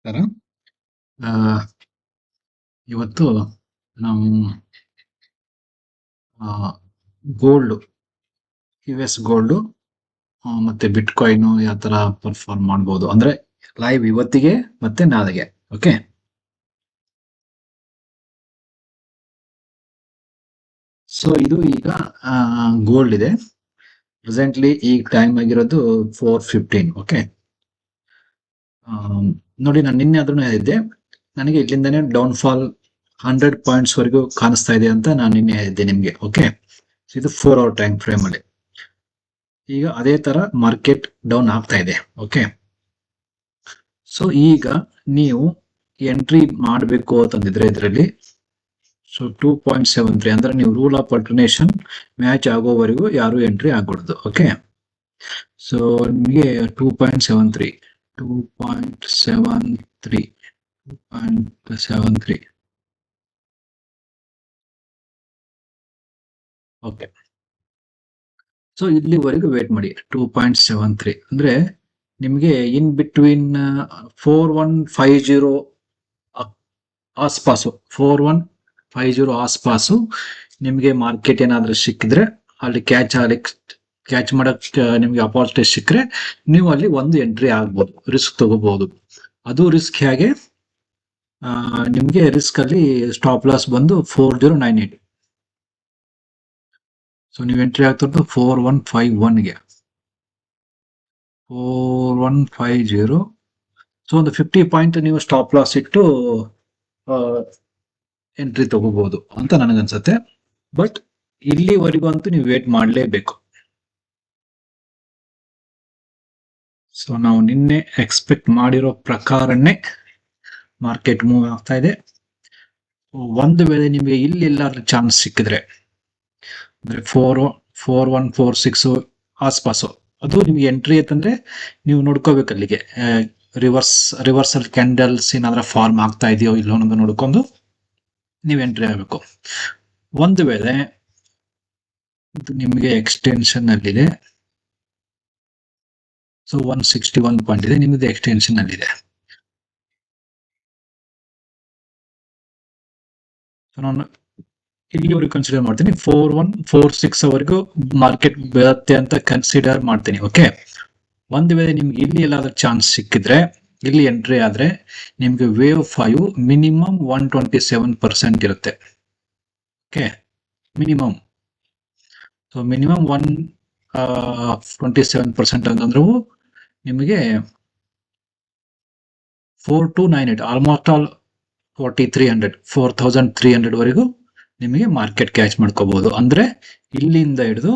ತರ ಆ, ಇವತ್ತು ನಾವು ಗೋಲ್ಡ್ US ಗೋಲ್ಡ್ ಮತ್ತೆ ಬಿಟ್ಕಾಯಿನ್ ಯಾವ ತರ ಪರ್ಫಾರ್ಮ್ ಮಾಡ್ಬೋದು ಅಂದ್ರೆ ಲೈವ್ ಇವತ್ತಿಗೆ ಮತ್ತೆ ನಾಳೆಗೆ. ಓಕೆ, ಸೊ ಇದು ಈಗ ಗೋಲ್ಡ್ ಇದೆ. ಪ್ರೆಸೆಂಟ್ಲಿ ಈಗ ಟೈಮ್ ಆಗಿರೋದು 4:15. ಓಕೆ, ನೋಡಿ, ನಾನು ನಿನ್ನೆ ಅದನ್ನು ಹೇಳಿದ್ದೆ, ನನಗೆ ಇಲ್ಲಿಂದಾನೇ ಡೌನ್ ಫಾಲ್ 100 ಪಾಯಿಂಟ್ಸ್ ವರೆಗೂ ಕಾಣಿಸ್ತಾ ಇದೆ ಅಂತ ನಾನು ನಿನ್ನೆ ಹೇಳಿದ್ದೆ ನಿಮ್ಗೆ. ಓಕೆ, ಇದು 4 hour ಟೈಮ್ ಫ್ರೇಮ್ ಅಲ್ಲಿ ಈಗ ಅದೇ ತರ ಮಾರ್ಕೆಟ್ ಡೌನ್ ಆಗ್ತಾ ಇದೆ. ಓಕೆ, ಸೊ ಈಗ ನೀವು ಎಂಟ್ರಿ ಮಾಡಬೇಕು ಅಂತಂದಿದ್ರೆ ಇದರಲ್ಲಿ, ಸೊ 2.73 ಅಂದ್ರೆ ನೀವು ರೂಲ್ ಆಫ್ ಅಲ್ಟರ್ನೇಷನ್ ಮ್ಯಾಚ್ ಆಗೋವರೆಗೂ ಯಾರು ಎಂಟ್ರಿ ಆಗ್ಬಿಡುದು. ಓಕೆ, ಸೊ ನಿಮಗೆ 2.73 2.73 2.73 ಓಕೆ, ಸೊ ಇಲ್ಲಿವರೆಗೂ ವೇಟ್ ಮಾಡಿ. 2.73 ಅಂದ್ರೆ ನಿಮಗೆ ಇನ್ ಬಿಟ್ವೀನ್ 4150 ಆಸ್ಪಾಸು 4150 ಆಸ್ಪಾಸು ನಿಮಗೆ ಮಾರ್ಕೆಟ್ ಏನಾದ್ರೂ ಸಿಕ್ಕಿದ್ರೆ ಅಲ್ಲಿ ಕ್ಯಾಚ್ ಮಾಡಕ್ ನಿಮ್ಗೆ ಅಪಾರ್ಚುನಿಟಿ ಸಿಕ್ಕರೆ ನೀವು ಅಲ್ಲಿ ಒಂದು ಎಂಟ್ರಿ ಆಗ್ಬೋದು, ರಿಸ್ಕ್ ತಗೋಬಹುದು. ಅದು ರಿಸ್ಕ್ ಹೇಗೆ, ನಿಮ್ಗೆ ರಿಸ್ಕ್ ಅಲ್ಲಿ ಸ್ಟಾಪ್ ಲಾಸ್ ಬಂದು 4098. ಸೊ ನೀವು ಎಂಟ್ರಿ ಆಗ್ತಿರೋದು 4151ಗೆ 4150. ಸೊ ಒಂದು 50 ಪಾಯಿಂಟ್ ನೀವು ಸ್ಟಾಪ್ ಲಾಸ್ ಇಟ್ಟು ಎಂಟ್ರಿ ತಗೋಬಹುದು ಅಂತ ನನಗನ್ಸುತ್ತೆ. ಬಟ್ ಇಲ್ಲಿವರೆಗೂ ಅಂತೂ ನೀವು ವೇಟ್ ಮಾಡಲೇಬೇಕು. ಸೊ ನಾವು ನಿನ್ನೆ ಎಕ್ಸ್ಪೆಕ್ಟ್ ಮಾಡಿರೋ ಪ್ರಕಾರನೇ ಮಾರ್ಕೆಟ್ ಮೂವ್ ಆಗ್ತಾ ಇದೆ. ಒಂದು ವೇಳೆ ನಿಮಗೆ ಇಲ್ಲಿ ಎಲ್ಲಾದ್ರೂ ಚಾನ್ಸ್ ಸಿಕ್ಕಿದ್ರೆ ಅಂದ್ರೆ 4146 ಆಸ್ಪಾಸು, ಅದು ನಿಮ್ಗೆ ಎಂಟ್ರಿ ಐತಂದ್ರೆ ನೀವು ನೋಡ್ಕೋಬೇಕು ಅಲ್ಲಿಗೆ. ರಿವರ್ಸಲ್ ಕ್ಯಾಂಡಲ್ಸ್ ಏನಾದ್ರೂ ಫಾರ್ಮ್ ಆಗ್ತಾ ಇದೆಯೋ ಇಲ್ಲೋ ಅನ್ನೋದು ನೋಡ್ಕೊಂಡು ನೀವು ಎಂಟ್ರಿ ಆಗಬೇಕು. ಒಂದು ವೇಳೆ ಇದು ನಿಮಗೆ ಎಕ್ಸ್ಟೆನ್ಷನ್ ಅಲ್ಲಿದೆ, ಸೊ 161 ಪಾಯಿಂಟ್ ಇದೆ, ನಿಮಗೆ ಎಕ್ಸ್ಟೆನ್ಷನ್ ಅಲ್ಲಿದೆ. ನಾನು ಇಲ್ಲಿವರೆಗೂ ಕನ್ಸಿಡರ್ ಮಾಡ್ತೀನಿ, 4146 ವರೆಗೂ ಮಾರ್ಕೆಟ್ ಬರುತ್ತೆ ಅಂತ ಕನ್ಸಿಡರ್ ಮಾಡ್ತೀನಿ. ಓಕೆ, ಒಂದು ವೇಳೆ ನಿಮ್ಗೆ ಇಲ್ಲಿ ಎಲ್ಲಾದ್ರೂ ಚಾನ್ಸ್ ಸಿಕ್ಕಿದ್ರೆ ಇಲ್ಲಿ ಎಂಟ್ರಿ ಆದ್ರೆ ನಿಮ್ಗೆ ವೇವ್ 5 ಮಿನಿಮಮ್ 127% ಇರುತ್ತೆ. Okay, minimum. ಸೊ ಮಿನಿಮಮ್ 127% ಅಂತಂದ್ರೂ ನಿಮಗೆ 4298, ಆಲ್ಮೋಸ್ಟ್ ಆಲ್ 4300 ವರೆಗೂ ನಿಮಗೆ ಮಾರ್ಕೆಟ್ ಕ್ಯಾಚ್ ಮಾಡ್ಕೋಬಹುದು. ಅಂದ್ರೆ ಇಲ್ಲಿಂದ ಹಿಡಿದು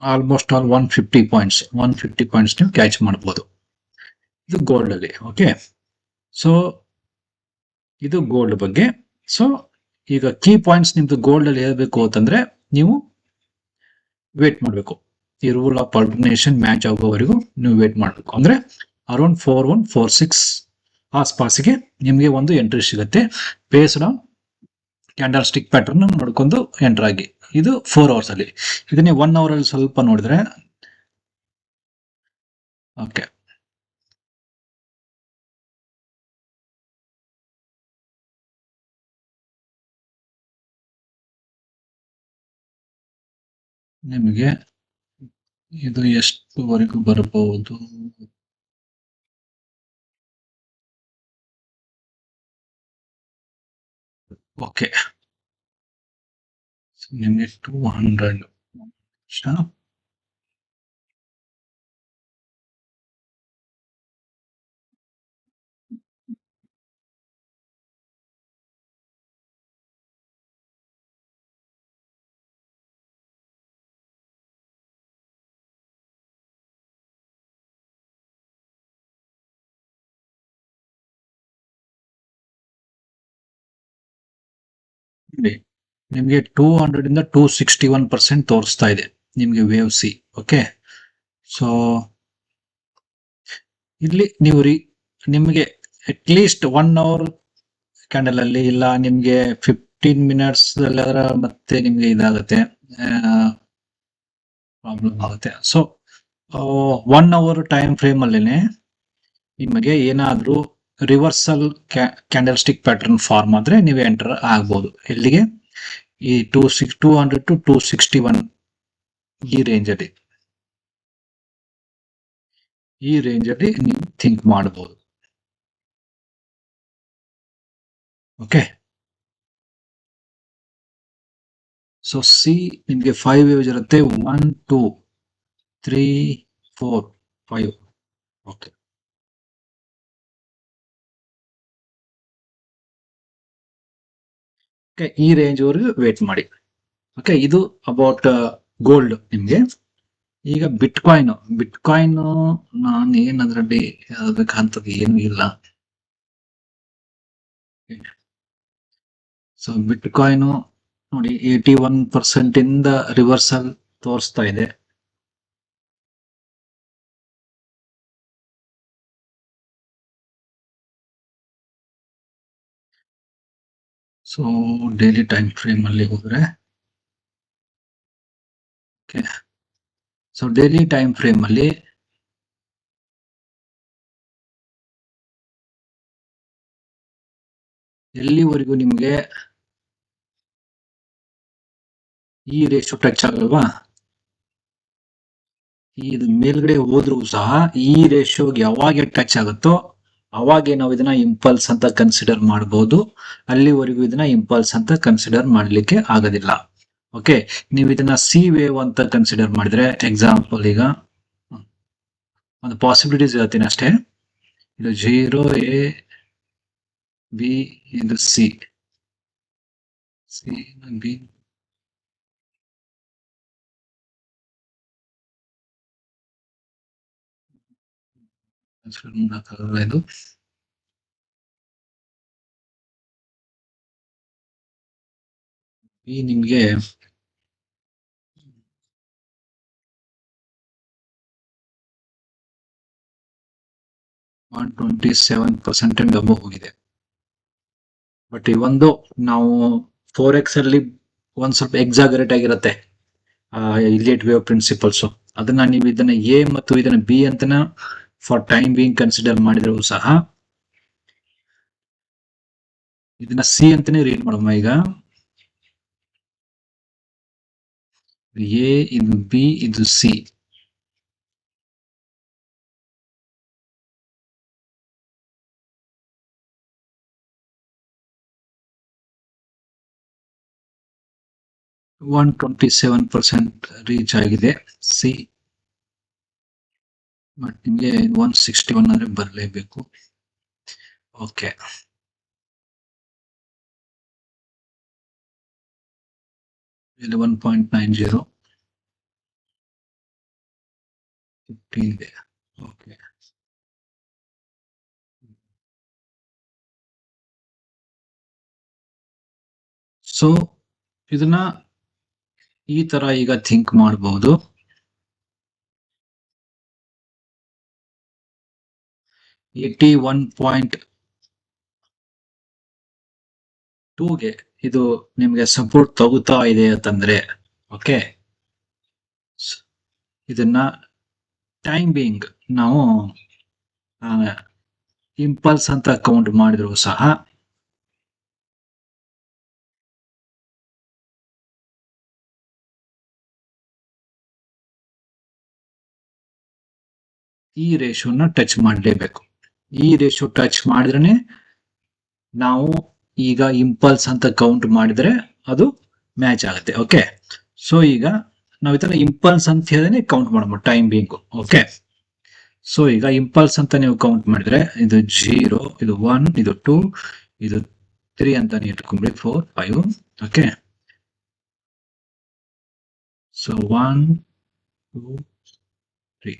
ಆಲ್ಮೋಸ್ಟ್ ಆಲ್ 150 ಪಾಯಿಂಟ್ಸ್ ನೀವು ಕ್ಯಾಚ್ ಮಾಡಬಹುದು. ಇದು ಗೋಲ್ಡ್ ಅಲ್ಲಿ. ಓಕೆ, ಸೊ ಇದು ಗೋಲ್ಡ್ ಬಗ್ಗೆ. ಸೊ ಈಗ ಕೀ ಪಾಯಿಂಟ್ಸ್ ನಿಮ್ದು ಗೋಲ್ಡ್ ಅಲ್ಲಿ ಹೇಳ್ಬೇಕು ಅಂತಂದ್ರೆ ನೀವು ವೇಟ್ ಮಾಡಬೇಕು. ಈ ರೂಲ್ ಆಫ್ ಅಲ್ಟರ್ನೇಷನ್ ಮ್ಯಾಚ್ ಆಗೋವರೆಗೂ ನೀವು ವೇಟ್ ಮಾಡಬೇಕು. ಅಂದ್ರೆ ಅರೌಂಡ್ 4146 ಆಸ್ಪಾಸಿಗೆ ನಿಮಗೆ ಒಂದು ಎಂಟ್ರಿ ಸಿಗುತ್ತೆ. Based on candle stick pattern ನೋಡ್ಕೊಂಡು ಎಂಟರ್ ಆಗಿ. ಇದು 4 hours ಅಲ್ಲಿ. ಇದನ್ನೇ 1 hour ಅಲ್ಲಿ ಸ್ವಲ್ಪ ನೋಡಿದ್ರೆ, ಓಕೆ, ನಿಮಗೆ ಇದು ಎಷ್ಟುವರೆಗೂ ಬರಬಹುದು? ಓಕೆ, ನಿಮಗೆ 200 ನಿಮಗೆ 200 ಇಂದ 261% ತೋರಿಸ್ತಾ ಇದೆ ನಿಮಗೆ ವೇವ್ ಸಿ. ಓಕೆ, ಸೊ ಇಲ್ಲಿ ನೀವು ನಿಮಗೆ ಅಟ್ಲೀಸ್ಟ್ 1 hour ಕ್ಯಾಂಡಲ್ ಅಲ್ಲಿ ಇಲ್ಲ ನಿಮ್ಗೆ 15 minutes ಅಲ್ಲಾದ್ರೆ ಮತ್ತೆ ನಿಮ್ಗೆ ಇದಾಗುತ್ತೆ, ಪ್ರಾಬ್ಲಮ್ ಆಗುತ್ತೆ. ಸೊ 1 hour ಟೈಮ್ ಫ್ರೇಮ್ ಅಲ್ಲೇನೆ ನಿಮಗೆ ಏನಾದ್ರೂ reversal candlestick pattern form ಆದ್ರೆ ನೀವು ಎಂಟರ್ ಆಗ್ಬೋದು. ಎಲ್ಲಿಗೆ? ಈ 200 to 261 ಈ ರೇಂಜ್ ಅಲ್ಲಿ ನೀವು ಥಿಂಕ್ ಮಾಡಬಹುದು. ಓಕೆ, ಸೊ ಸಿ ನಿಮ್ಗೆ 5 ವೇವ್ಸ್ ಇರುತ್ತೆ. 1 2 3 4 5. ಓಕೆ, ಈ ರೇಂಜ್ ವರೆಗೂ ವೇಟ್ ಮಾಡಿ. ಓಕೆ, ಇದು ಅಬೌಟ್ ಗೋಲ್ಡ್. ನಿಮ್ಗೆ ಈಗ ಬಿಟ್ ಕಾಯಿನ್ ನಾನು ಏನದ್ರಲ್ಲಿ ಹೇಳ್ಬೇಕಂತದ್ದು ಏನು ಇಲ್ಲ. ಸೊ ಬಿಟ್ ಕಾಯಿನ್ ನೋಡಿ 81% ಇಂದ ರಿವರ್ಸಲ್ ತೋರಿಸ್ತಾ ಇದೆ. ಸೊ ಡೈಲಿ ಟೈಮ್ ಫ್ರೇಮ್ ಅಲ್ಲಿ ಹೋದ್ರೆ, ಸೊ ಡೈಲಿ ಟೈಮ್ ಫ್ರೇಮ್ ಅಲ್ಲಿ ಎಲ್ಲಿವರೆಗೂ ನಿಮ್ಗೆ ಈ ರೇಷಿಯೋ ಟಚ್ ಆಗಲ್ವಾ, ಇದು ಮೇಲ್ಗಡೆ ಹೋದ್ರೂ ಸಹ ಈ ರೇಷಿಯೋಗೆ ಯಾವಾಗ ಟಚ್ ಆಗುತ್ತೋ ಅವಾಗೆ ನಾವು ಇದನ್ನ ಇಂಪಲ್ಸ್ ಅಂತ ಕನ್ಸಿಡರ್ ಮಾಡಬಹುದು. ಅಲ್ಲಿವರೆಗೂ ಇದನ್ನ ಇಂಪಲ್ಸ್ ಅಂತ ಕನ್ಸಿಡರ್ ಮಾಡ್ಲಿಕ್ಕೆ ಆಗೋದಿಲ್ಲ. ಓಕೆ, ನೀವು ಇದನ್ನ ಸಿ ವೇವ್ ಅಂತ ಕನ್ಸಿಡರ್ ಮಾಡಿದ್ರೆ, ಎಕ್ಸಾಂಪಲ್ ಈಗ ಒಂದು ಪಾಸಿಬಿಲಿಟೀಸ್ ಹೇಳ್ತೀನಿ ಅಷ್ಟೇ. ಇದು 0 A B, ಇದು ಸಿ ಬಿ. ಇದು ಬಿ ನಿಮ್ಗೆ 127% ಅಬೌವ್ ಹೋಗಿದೆ. ಬಟ್ ಈ ಒಂದು ನಾವು 4x ಅಲ್ಲಿ ಒಂದ್ ಸ್ವಲ್ಪ ಎಕ್ಸಾಗರೇಟ್ ಆಗಿರುತ್ತೆ ಇಲಿಯಟ್ ವೇವ್ ಪ್ರಿನ್ಸಿಪಲ್ಸ್. ಅದನ್ನ ನೀವು ಇದನ್ನ ಎ ಮತ್ತು ಇದನ್ನ ಬಿ ಅಂತನ ಫಾರ್ ಟೈಮ್ ಬೀಯಿಂಗ್ ಕನ್ಸಿಡರ್ ಮಾಡಿದ್ರು ಸಹ ಇದನ್ನ ಸಿ ಅಂತಾನೆ ರೀಡ್ ಮಾಡೋಣ. ಈಗ ಎ, ಇದು ಬಿ, ಇದು ಸಿ. ಒನ್ 27% ರೀಚ್ ಆಗಿದೆ ಸಿ. ಬಟ್ ನಿಮಗೆ 161 ಅಂದ್ರೆ ಬರಲೇಬೇಕು. ಓಕೆ, ಇಲ್ಲಿ 1.90 15 ಇದೆ. ಓಕೆ, ಸೊ ಇದನ್ನ ಈ ತರ ಈಗ ಥಿಂಕ್ ಮಾಡಬಹುದು. 81.2ಗೆ ಇದು ನಿಮ್ಗೆ ಸಪೋರ್ಟ್ ತಗೋತಾ ಇದೆ ಅಂತಂದ್ರೆ, ಓಕೆ, ಇದನ್ನ ಟೈಮ್ ಬೀಯಿಂಗ್ ನಾವು ಇಂಪಲ್ಸ್ ಅಂತ ಕೌಂಟ್ ಮಾಡಿದ್ರು ಸಹ ಈ ರೇಷಿಯೋನ ಟಚ್ ಮಾಡಲೇಬೇಕು. ಈ ರೇಷಿಯೋ ಟಚ್ ಮಾಡಿದ್ರೆ ನಾವು ಈಗ ಇಂಪಲ್ಸ್ ಅಂತ ಕೌಂಟ್ ಮಾಡಿದ್ರೆ ಅದು ಮ್ಯಾಚ್ ಆಗುತ್ತೆ. ಓಕೆ, ಸೊ ಈಗ ನಾವು ಈ ತರ ಇಂಪಲ್ಸ್ ಅಂತ ಹೇಳಿದ್ರೆ ಕೌಂಟ್ ಮಾಡಬಹುದು ಟೈಮ್ ಬೀಯಿಂಗ್. ಓಕೆ, ಸೊ ಈಗ ಇಂಪಲ್ಸ್ ಅಂತ ನೀವು ಕೌಂಟ್ ಮಾಡಿದ್ರೆ ಇದು 0, ಇದು 1, ಇದು 2, ಇದು 3 ಅಂತ ನೀವು ಇಟ್ಕೊಂಡ್ರಿ, 4 5. Okay, so 1 2 3.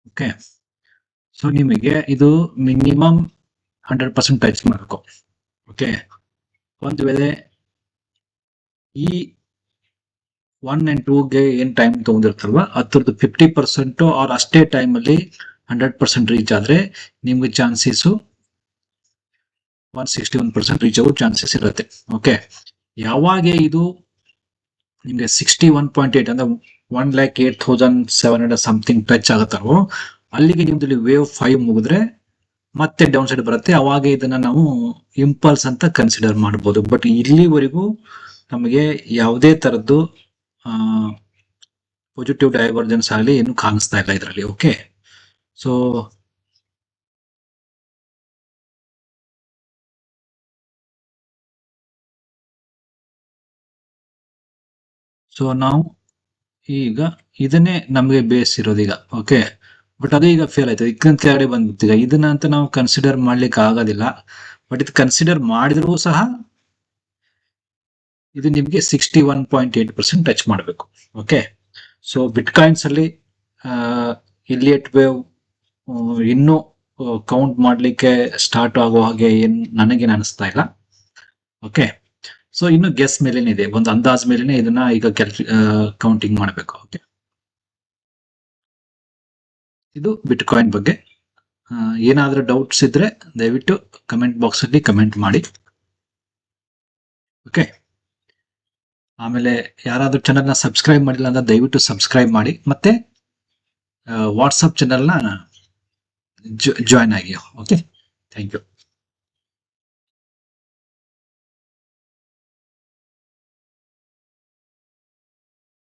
ಓಕೆ, ಸೊ ನಿಮಗೆ ಇದು ಮಿನಿಮಮ್ 100% ಟಚ್ ಮಾಡಬೇಕು. ಓಕೆ, ಒಂದು ವೇಳೆ ಈ 1 and 2ಗೆ ಏನ್ ಟೈಮ್ ತಗೊಂಡಿರ್ತಲ್ವಾ ಅದ್ರದ್ದು 50% ಅವ್ರ ಅಷ್ಟೇ ಟೈಮ್ ಅಲ್ಲಿ 100% ರೀಚ್ ಆದರೆ ನಿಮ್ಗೆ ಚಾನ್ಸಸ್ 161% ರೀಚ್ ಆಗೋ ಚಾನ್ಸಸ್ ಇರುತ್ತೆ. ಓಕೆ, ಯಾವಾಗ ಇದು ನಿಮಗೆ 61.8 ಅಂದ್ರೆ 1,08,700 ಸಮಥಿಂಗ್ ಟಚ್ ಆಗುತ್ತೋ ಅಲ್ಲಿಗೆ ನಿಮ್ದಲ್ಲಿ ವೇವ್ 5 ಮುಗಿದ್ರೆ ಮತ್ತೆ ಡೌನ್ ಸೈಡ್ ಬರುತ್ತೆ. ಅವಾಗ ಇದನ್ನ ನಾವು ಇಂಪಲ್ಸ್ ಅಂತ ಕನ್ಸಿಡರ್ ಮಾಡಬಹುದು. ಬಟ್ ಇಲ್ಲಿವರೆಗೂ ನಮಗೆ ಯಾವುದೇ ತರದ್ದು ಪಾಸಿಟಿವ್ ಡೈವರ್ಜೆನ್ಸ್ ಆಗಲಿ ಏನು ಕಾಣಿಸ್ತಾ ಇಲ್ಲ ಇದರಲ್ಲಿ. ಓಕೆ, ಸೊ ನಾವು ಈಗ ಇದನ್ನೇ ನಮಗೆ ಬೇಸ್ ಇರೋದೀಗ. ಓಕೆ, ಬಟ್ ಅದು ಈಗ ಫೇಲ್ ಆಯ್ತು, ಇದನ್ನ ಕೆಳಗಡೆ ಬಂದ್ಬಿಡ್ತೀಗ. ಇದನ್ನ ಅಂತ ನಾವು ಕನ್ಸಿಡರ್ ಮಾಡ್ಲಿಕ್ಕೆ ಆಗೋದಿಲ್ಲ. ಬಟ್ ಇದು ಕನ್ಸಿಡರ್ ಮಾಡಿದ್ರೂ ಸಹ ಇದು ನಿಮಗೆ 61.8% ಟಚ್ ಮಾಡಬೇಕು. ಓಕೆ, ಸೊ ಬಿಟ್ಕಾಯಿನ್ಸ್ ಅಲ್ಲಿ ಇಲಿಯಟ್ ವೇವ್ ಇನ್ನೂ ಕೌಂಟ್ ಮಾಡ್ಲಿಕ್ಕೆ ಸ್ಟಾರ್ಟ್ ಆಗೋ ಹಾಗೆ ನನಗೇನು ಅನಿಸ್ತಾ ಇಲ್ಲ. ಓಕೆ, ಸೊ ಇನ್ನು ಗೆಸ್ ಮೇಲೇನೆ ಇದೆ, ಒಂದು ಅಂದಾಜ್ ಮೇಲೇನೆ ಇದನ್ನ ಈಗ ಕೌಂಟಿಂಗ್ ಮಾಡಬೇಕು. ಓಕೆ, ಇದು ಬಿಟ್ಕಾಯಿನ್ ಬಗ್ಗೆ. ಏನಾದ್ರೂ ಡೌಟ್ಸ್ ಇದ್ರೆ ದಯವಿಟ್ಟು ಕಮೆಂಟ್ ಬಾಕ್ಸ್ ಅಲ್ಲಿ ಕಮೆಂಟ್ ಮಾಡಿ. ಓಕೆ, ಆಮೇಲೆ ಯಾರಾದ್ರೂ ಚಾನಲ್ನ ಸಬ್ಸ್ಕ್ರೈಬ್ ಮಾಡಿಲ್ಲ ಅಂದ್ರೆ ದಯವಿಟ್ಟು ಸಬ್ಸ್ಕ್ರೈಬ್ ಮಾಡಿ, ಮತ್ತೆ ವಾಟ್ಸಪ್ ಚಾನಲ್ನ ಜಾಯ್ನ್ ಆಗಿ. Okay, thank you.